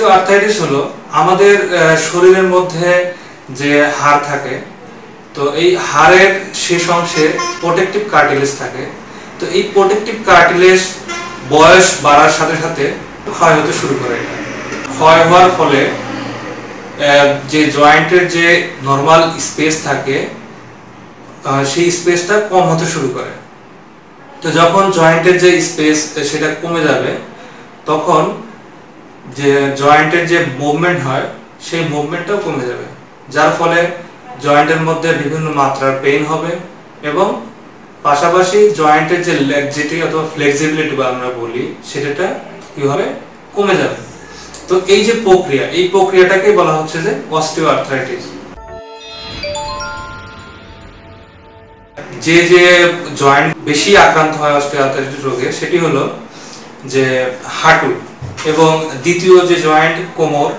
Osteoarthritis হলো আমাদের শরীরের মধ্যে যে হাড় থাকে, তো এই হাড়ের শেষ অংশে প্রোটেক্টিভ কার্টিলেজ থাকে। তো এই প্রোটেক্টিভ কার্টিলেজ বয়স বাড়ার সাথে সাথে ক্ষয় হতে শুরু করে। ক্ষয় হওয়ার ফলে যে জয়েন্টের যে নরমাল স্পেস থাকে সেই স্পেসটা কম হতে শুরু করে। তো যখন জয়েন্টের যে স্পেস সেটা কমে যাবে, তখন যে জয়েন্টের যে মুভমেন্ট হয় সেই মুভমেন্টটাও কমে যাবে, যার ফলে জয়েন্টের মধ্যে বিভিন্ন মাত্রার পেইন হবে এবং পাশাপাশি জয়েন্টের যে ল্যাক্সিটি অথবা ফ্লেক্সিবিলিটি বা আমরা বলি সেটা কি হবে, কমে যাবে। তো এই যে প্রক্রিয়া, এই প্রক্রিয়াটাকে বলা হচ্ছে যে অস্টিওআর্থ্রাইটিস। যে যে জয়েন্ট বেশি আক্রান্ত হয় অস্টিওআর্থ্রাইটিস রোগে সেটি হলো যে হাঁটু, এবং দ্বিতীয় যে জয়েন্ট কোমর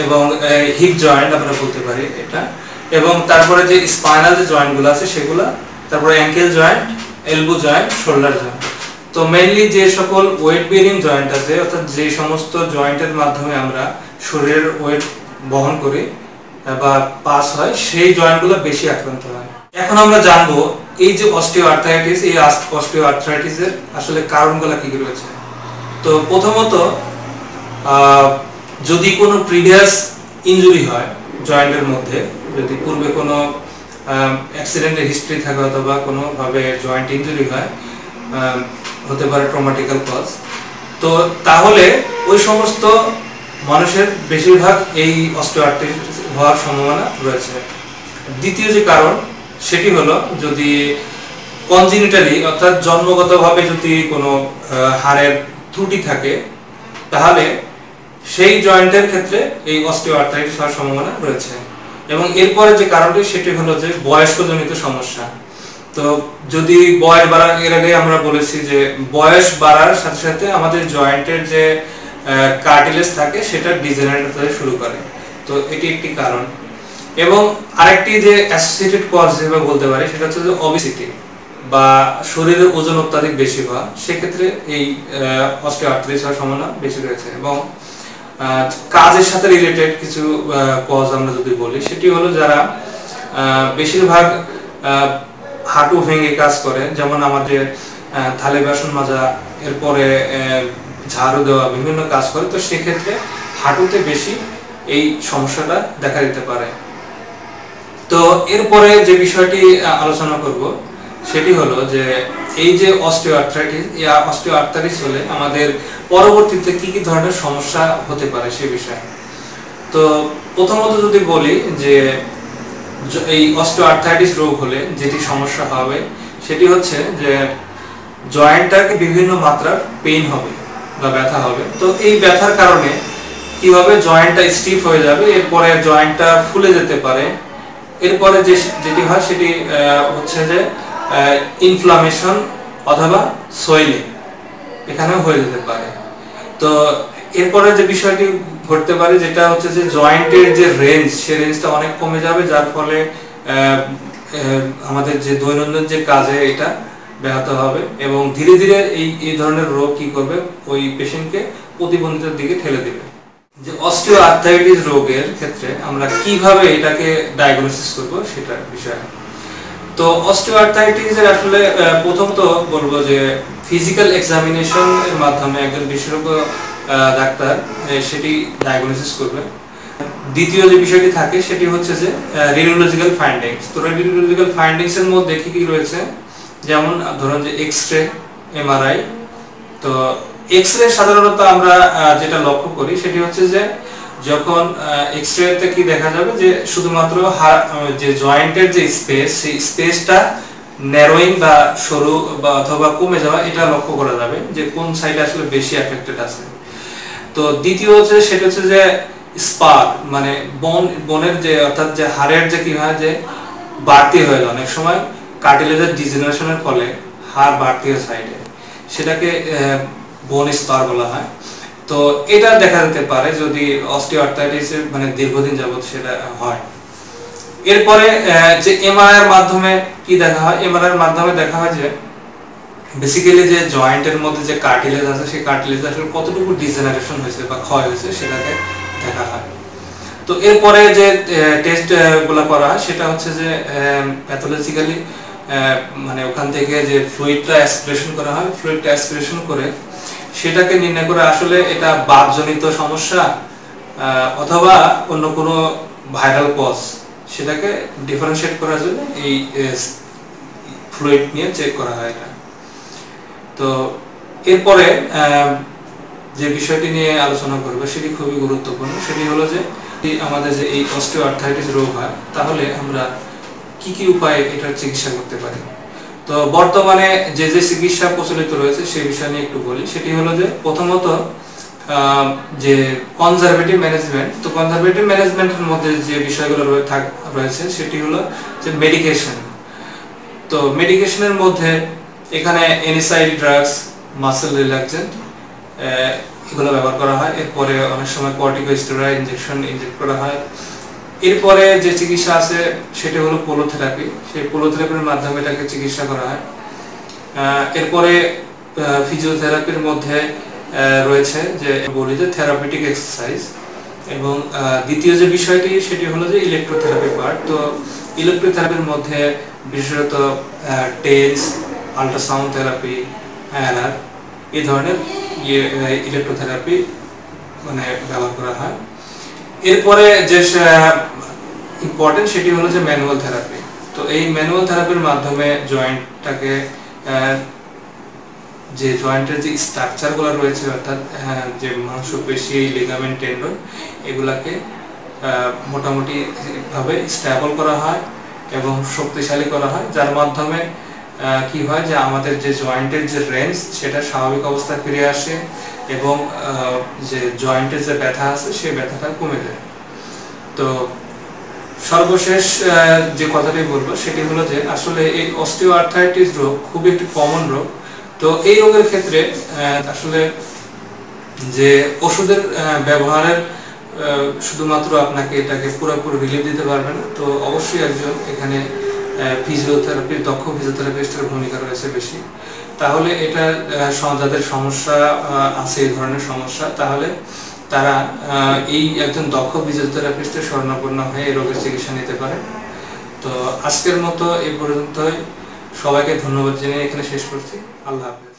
এবং হিপ জয়েন্ট আমরা বলতে পারি এটা, এবং তারপরে যে স্পাইনাল যে জয়েন্টগুলো আছে সেগুলো, তারপরে ankle joint, elbow joint, shoulder joint. তো মেইনলি যে সকল ওয়েট বেয়ারিং জয়েন্ট আছে, অর্থাৎ যে সমস্ত জয়েন্টের মাধ্যমে আমরা শরীরের ওয়েট বহন করি বা পাস হয়, সেই জয়েন্টগুলো বেশি আক্রান্ত হয়। এখন আমরা জানবো এই যে অস্টিওআর্থ্রাইটিস, এই অস্টিওআর্থ্রাইটিসের আসলে কারণগুলো কি কি রয়েছে। তো প্রথমত যদি কোনো প্রিভিয়াস ইনজুরি হয় জয়েন্টের মধ্যে, যদি পূর্বে কোনো অ্যাক্সিডেন্টের হিস্ট্রি থাকে অথবা কোনোভাবে জয়েন্ট ইনজুরি হয়, হতে পারে ট্রমাটিক্যাল কজ, তো তাহলে ওই সমস্ত মানুষের বেশিরভাগ এই অস্টিওআর্থ্রাইটিস হওয়ার সম্ভাবনা রয়েছে। দ্বিতীয় যে কারণ সেটি হলো যদি কনজেনিটালি অর্থাৎ জন্মগতভাবে যদি কোনো হাড়ের ত্রুটি থাকে, তাহলে সেই জয়েন্টের ক্ষেত্রে এই অস্টিওআর্থ্রাইটিস হওয়ার সম্ভাবনা রয়েছে। এবং এরপরে যে কারণটি সেটি হলো যে বয়স্কজনিত সমস্যা। তো যদি বয়স বাড়ার, এর আগে আমরা বলেছি যে বয়স বাড়ার সাথে সাথে আমাদের জয়েন্টের যে কার্টিলেজ থাকে সেটা ডিজেনারেট হতে শুরু করে, তো এটি একটি কারণ। এবং আরেকটি যে অ্যাসোসিয়েটেড কজ হিসেবে বলতে পারি সেটা হচ্ছে যে ওবেসিটি বা শরীরের ওজন অত্যাধিক বেশি হওয়া, সেক্ষেত্রে এই অস্টিওআর্থ্রাইটিস হওয়ার সম্ভাবনা বেশি রয়েছে। এবং কাজের সাথে রিলেটেড কিছু কজ আমরা যদি বলি, সেটি হলো যারা বেশিরভাগ হাঁটু ভেঙে কাজ করে, যেমন আমাদের থালে বাসন মাজা, এরপরে ঝাড়ু দেওয়া, বিভিন্ন কাজ করে, তো সেক্ষেত্রে হাঁটুতে বেশি এই সমস্যাটা দেখা দিতে পারে। তো এরপরে যে বিষয়টি আলোচনা করব সেটি হলো যে এই যে অস্টিওআর্থ্রাইটিস, এই অস্টিওআর্থ্রাইটিস হলে আমাদের পরবর্তীতে কি কি ধরনের সমস্যা হতে পারে সে বিষয়ে। তো প্রথমত যদি বলি যে এই অস্টিওআর্থ্রাইটিস রোগ হলে যেটি সমস্যা হবে সেটি হচ্ছে যে জয়েন্টটাকে বিভিন্ন মাত্রার পেইন হবে বা ব্যথা হবে। তো এই ব্যথার কারণে কি হবে, জয়েন্টটা স্টিফ হয়ে যাবে, এরপরে জয়েন্টটা ফুলে যেতে পারে। এরপরে যেটি হয় সেটি হচ্ছে যে ইনফ্লামেশন অথবা সোয়েলিং এখানেও হয়ে যেতে পারে। তো এরপরে যে বিষয়টি ঘটতে পারে যেটা হচ্ছে যে জয়েন্টের যে রেঞ্জ, সেই রেঞ্জটা অনেক কমে যাবে, যার ফলে আমাদের যে দৈনন্দিন যে কাজে এটা ব্যাহত হবে এবং ধীরে ধীরে এই ধরনের রোগ কি করবে, ওই পেশেন্টকে প্রতিবন্ধিতার দিকে ঠেলে দেবে। যে অস্টিওআর্থ্রাইটিস রোগের ক্ষেত্রে আমরা কিভাবে এটাকে ডায়াগনোসিস করব সেটার বিষয়। তো অস্টিওআর্থ্রাইটিসের আসলে প্রথমত বলবো যে ফিজিক্যাল এক্সামিনেশন এর মাধ্যমে একজন বিশেষজ্ঞ ডাক্তার সেটি ডায়াগনোসিস করবে। দ্বিতীয় যে বিষয়টি থাকে সেটি হচ্ছে যে রেডিওলজিক্যাল ফাইন্ডিংস। তো রেডিওলজিক্যাল ফাইন্ডিংস এর মধ্যে কি কি রয়েছে, যেমন ধরুন যে এক্স-রে, এমআরআই। তো এক্স-রে সাধারণত আমরা যেটা লক্ষ্য করি সেটি হচ্ছে যে যখন এক্স-রে তে কি দেখা যাবে যে শুধুমাত্র যে জয়েন্টের যে স্পেস, সেই স্পেসটা ন্যারোইং বা সরু বা অথবা কমে যাওয়া, এটা লক্ষ্য করা যাবে যে কোন সাইডে আসলে বেশি এফেক্টেড আছে। তো দ্বিতীয় হচ্ছে সেটা হচ্ছে যে স্পার, মানে বোনের যে অর্থাৎ যে হাড়ের যে কি হয় যে বাড়তি হয়ে যায়, অনেক সময় কার্টিলেজের ডিজেনারেশনের ফলে হাড় বাড়তি হয় সাইডে, সেটাকে বোন স্পার বলা হয়। তো এটা দেখা যেতে পারে যদি অস্টিওআর্থ্রাইটিসের মানে দীর্ঘদিন যাবত সেটা হয়। এরপরে যে এমআরআই এর মাধ্যমে কি দেখা হয়, এমআরআই এর মাধ্যমে দেখা হয় যে বেসিক্যালি যে জয়েন্টের মধ্যে যে কার্টিলেজ আছে সেই কার্টিলেজ আসলে কতটুকু ডিজেনারেশন হয়েছে বা ক্ষয় হয়েছে সেটাকে দেখা হয়। তো এরপরে যে টেস্ট গুলো করা হয় সেটা হচ্ছে যে প্যাথোলজিক্যালি মানে ওখান থেকে যে ফ্লুইডটা অ্যাসপিরেশন করা হয়, ফ্লুইডটা অ্যাসপিরেশন করে সেটাকে নির্ণয় করে আসলে এটা বাতজনিত সমস্যা অথবা অন্য কোনো ভাইরাল কজ, সেটাকে ডিফারেন্সিয়েট করার জন্য এই ফ্লুইড নিয়ে চেক করা হয় এটা। তো এরপরে যে বিষয়টি নিয়ে আলোচনা করবো সেটি খুবই গুরুত্বপূর্ণ, সেটি হলো যে আমাদের যে এই অস্টিওআর্থ্রাইটিস রোগ হয় তাহলে আমরা কি কি উপায়ে এটার চিকিৎসা করতে পারি। তো বর্তমানে যে যে চিকিৎসা প্রচলিত রয়েছে সেই বিষয় নিয়ে একটু বলি। সেটি হলো যে প্রথমত যে কনজারভেটিভ ম্যানেজমেন্ট। তো কনজারভেটিভ ম্যানেজমেন্টের মধ্যে যে বিষয়গুলো রয়েছে সেটি হলো যে মেডিকেশন। তো মেডিকেশনের মধ্যে এখানে এনএসআইডি ড্রাগস, মাসেল রিল্যাক্সেন্ট এগুলো ব্যবহার করা হয়। এরপরে অনেক সময় কর্টিকোস্টেরয়েড ইনজেকশন ইনজেক্ট করা হয়। এরপরে যে চিকিৎসা আছে সেটা হলো পোলোথেরাপি। সেই পোলোথেরাপির মাধ্যমে এটাকে চিকিৎসা করা হয়। এরপরে ফিজিওথেরাপির মধ্যে রয়েছে যে বলি যে থেরাপিউটিক এক্সারসাইজ, এবং দ্বিতীয় যে বিষয়টি সেটি হলো যে ইলেকট্রোথেরাপি পার্ট। তো ইলেকট্রোথেরাপির মধ্যে বিশেষত টেন্স, আল্ট্রাসাউন্ড থেরাপি, আইএলআর এই ধরনের ইলেকট্রোথেরাপি মানে ব্যবহার করা হয়। এরপরে যে ইম্পর্টেন্ট সেটি হলো যে ম্যানুয়াল থেরাপি। তো এই ম্যানুয়াল থেরাপির মাধ্যমে জয়েন্টটাকে যে জয়েন্টের যে স্ট্রাকচারগুলো রয়েছে অর্থাৎ যে মাংসপেশি, লিগামেন্ট, টেন্ডন এগুলাকে মোটামুটি ভাবে স্টেবল করা হয় এবং শক্তিশালী করা হয়, যার মাধ্যমে কি হয় যে আমাদের যে জয়েন্টের যে রেঞ্জ সেটা স্বাভাবিক অবস্থায় ফিরে আসে এবং যে জয়েন্টের যে ব্যথা আছে সেই ব্যথাটা কমে যায়। তো সর্বশেষ যে কথাটি বলবো সেটি হলো যে আসলে এই অস্টিওআর্থ্রাইটিস রোগ খুব একটি কমন রোগ। তো এই রোগের ক্ষেত্রে আসলে যে ওষুধের ব্যবহারের শুধুমাত্র আপনাকে এটাকে পুরোপুরি রিলিফ দিতে পারবে না। তো অবশ্যই একজন এখানে ফিজিওথেরাপির দক্ষ ফিজিওথেরাপিস্টের ভূমিকা রয়েছে বেশি। তাহলে এটা যাদের সমস্যা আছে এই ধরনের সমস্যা, তাহলে তারা এই একজন দক্ষ ফিজিওথেরাপিস্টের শরণাপন্ন হয়ে এই রোগের চিকিৎসা নিতে পারে। তো আজকের মতো এই পর্যন্তই। সবাইকে ধন্যবাদ জানিয়ে এখানে শেষ করছি। আল্লাহ হাফেজ।